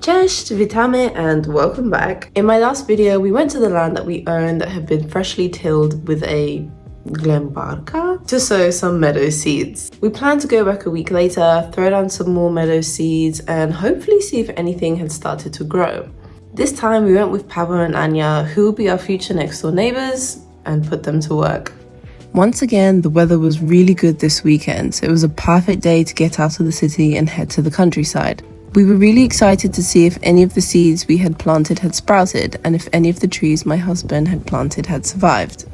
Cześć, witamy and welcome back. In my last video, we went to the land that we own that had been freshly tilled with a glembarka to sow some meadow seeds. We plan to go back a week later, throw down some more meadow seeds and hopefully see if anything had started to grow. This time we went with Papa and Anya, who will be our future next door neighbours, and put them to work. Once again, the weather was really good this weekend, so it was a perfect day to get out of the city and head to the countryside. We were really excited to see if any of the seeds we had planted had sprouted and if any of the trees my husband had planted had survived.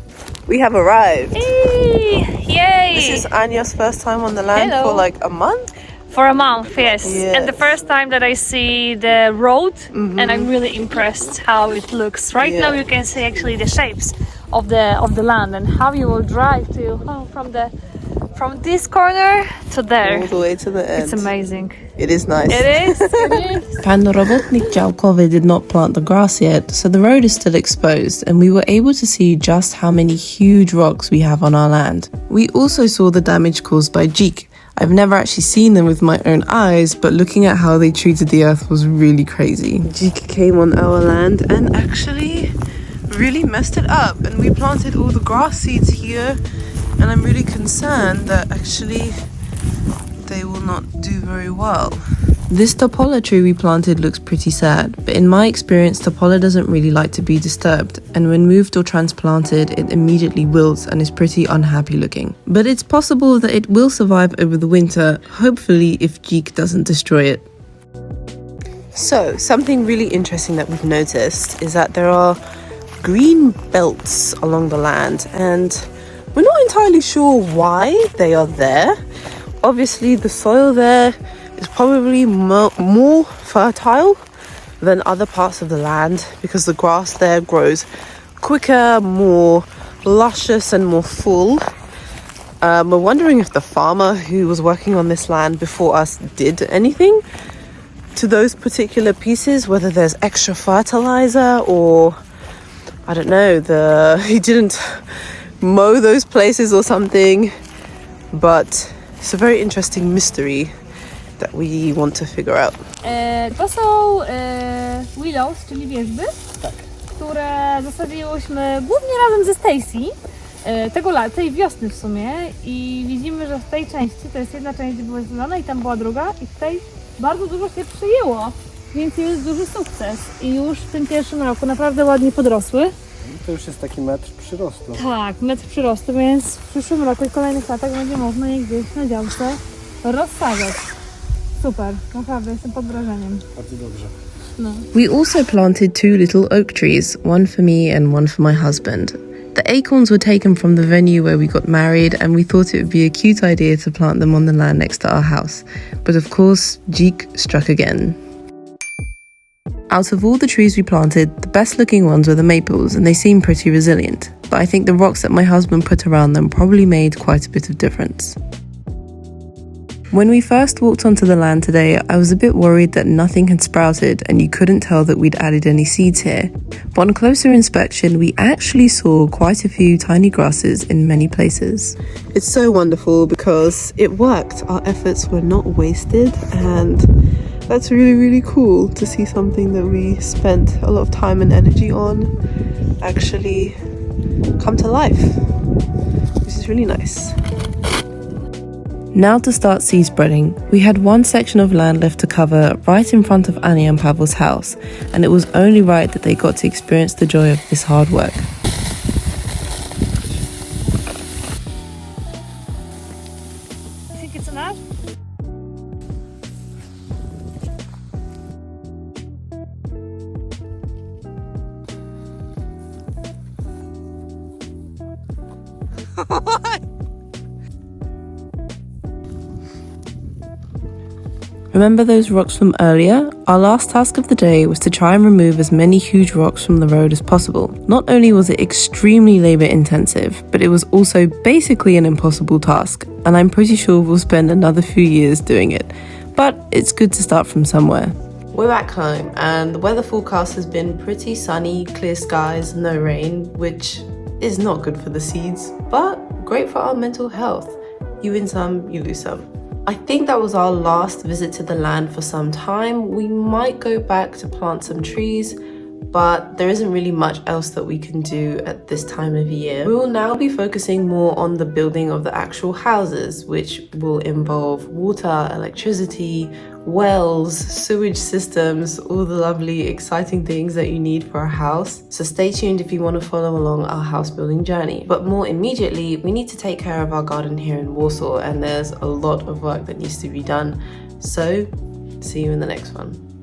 We have arrived! Hey! Yay! This is Anya's first time on the land for like a month? For a month, yes. And the first time that I see the road, and I'm really impressed how it looks. Right now you can see actually the shapes of the land and how you will drive to from this corner to there. All the way to the end. It's amazing. It is nice. It is. It is. Pan robotnik działkowy did not plant the grass yet, so the road is still exposed, and we were able to see just how many huge rocks we have on our land. We also saw the damage caused by Dziki. I've never actually seen them with my own eyes, but looking at how they treated the earth was really crazy. Dziki came on our land and actually really messed it up, and we planted all the grass seeds here, and I'm really concerned that actually they will not do very well. This topola tree we planted looks pretty sad, but in my experience topola doesn't really like to be disturbed, and when moved or transplanted it immediately wilts and is pretty unhappy looking. But it's possible that it will survive over the winter, hopefully if Dziki doesn't destroy it. So, something really interesting that we've noticed is that there are green belts along the land, and we're not entirely sure why they are there. Obviously the soil there is probably more fertile than other parts of the land because the grass there grows quicker, more luscious and more full. We're wondering if the farmer who was working on this land before us did anything to those particular pieces, whether there's extra fertilizer or I don't know, he didn't mow those places or something, but it's a very interesting mystery that we want to figure out. To są willows, czyli wierzby, które zostawiłyśmy głównie razem ze Stacy tej wiosny w sumie, i widzimy, że w tej części, to jest jedna część, gdzie była zielona i tam była druga, i w tej bardzo dużo się przyjęło, więc jest duży sukces i już w tym pierwszym roku naprawdę ładnie podrosły. To już jest taki metr przyrostu. Tak, metr przyrostu, więc w przyszłym roku i kolejnych latach będzie można je gdzieś na działce rozsadzać. Super, naprawdę jestem pod wrażeniem. Bardzo dobrze. No. We also planted 2 little oak trees, one for me and one for my husband. The acorns were taken from the venue where we got married, and we thought it would be a cute idea to plant them on the land next to our house. But of course, Dziki struck again. Out of all the trees we planted, the best looking ones were the maples, and they seem pretty resilient. But I think the rocks that my husband put around them probably made quite a bit of difference. When we first walked onto the land today, I was a bit worried that nothing had sprouted and you couldn't tell that we'd added any seeds here. But on closer inspection, we actually saw quite a few tiny grasses in many places. It's so wonderful because it worked. Our efforts were not wasted, and that's really, really cool to see something that we spent a lot of time and energy on actually come to life, which is really nice. Now to start seed spreading. We had one section of land left to cover right in front of Anya and Pavel's house, and it was only right that they got to experience the joy of this hard work. You think it's enough? Remember those rocks from earlier? Our last task of the day was to try and remove as many huge rocks from the road as possible. Not only was it extremely labour intensive, but it was also basically an impossible task, and I'm pretty sure we'll spend another few years doing it. But it's good to start from somewhere. We're back home, and the weather forecast has been pretty sunny, clear skies, no rain, which is not good for the seeds, but great for our mental health. You win some, you lose some. I think that was our last visit to the land for some time. We might go back to plant some trees, but there isn't really much else that we can do at this time of year. We will now be focusing more on the building of the actual houses, which will involve water, electricity, wells, sewage systems, all the lovely, exciting things that you need for a house. So stay tuned if you want to follow along our house building journey. But more immediately, we need to take care of our garden here in Warsaw, and there's a lot of work that needs to be done. So see you in the next one.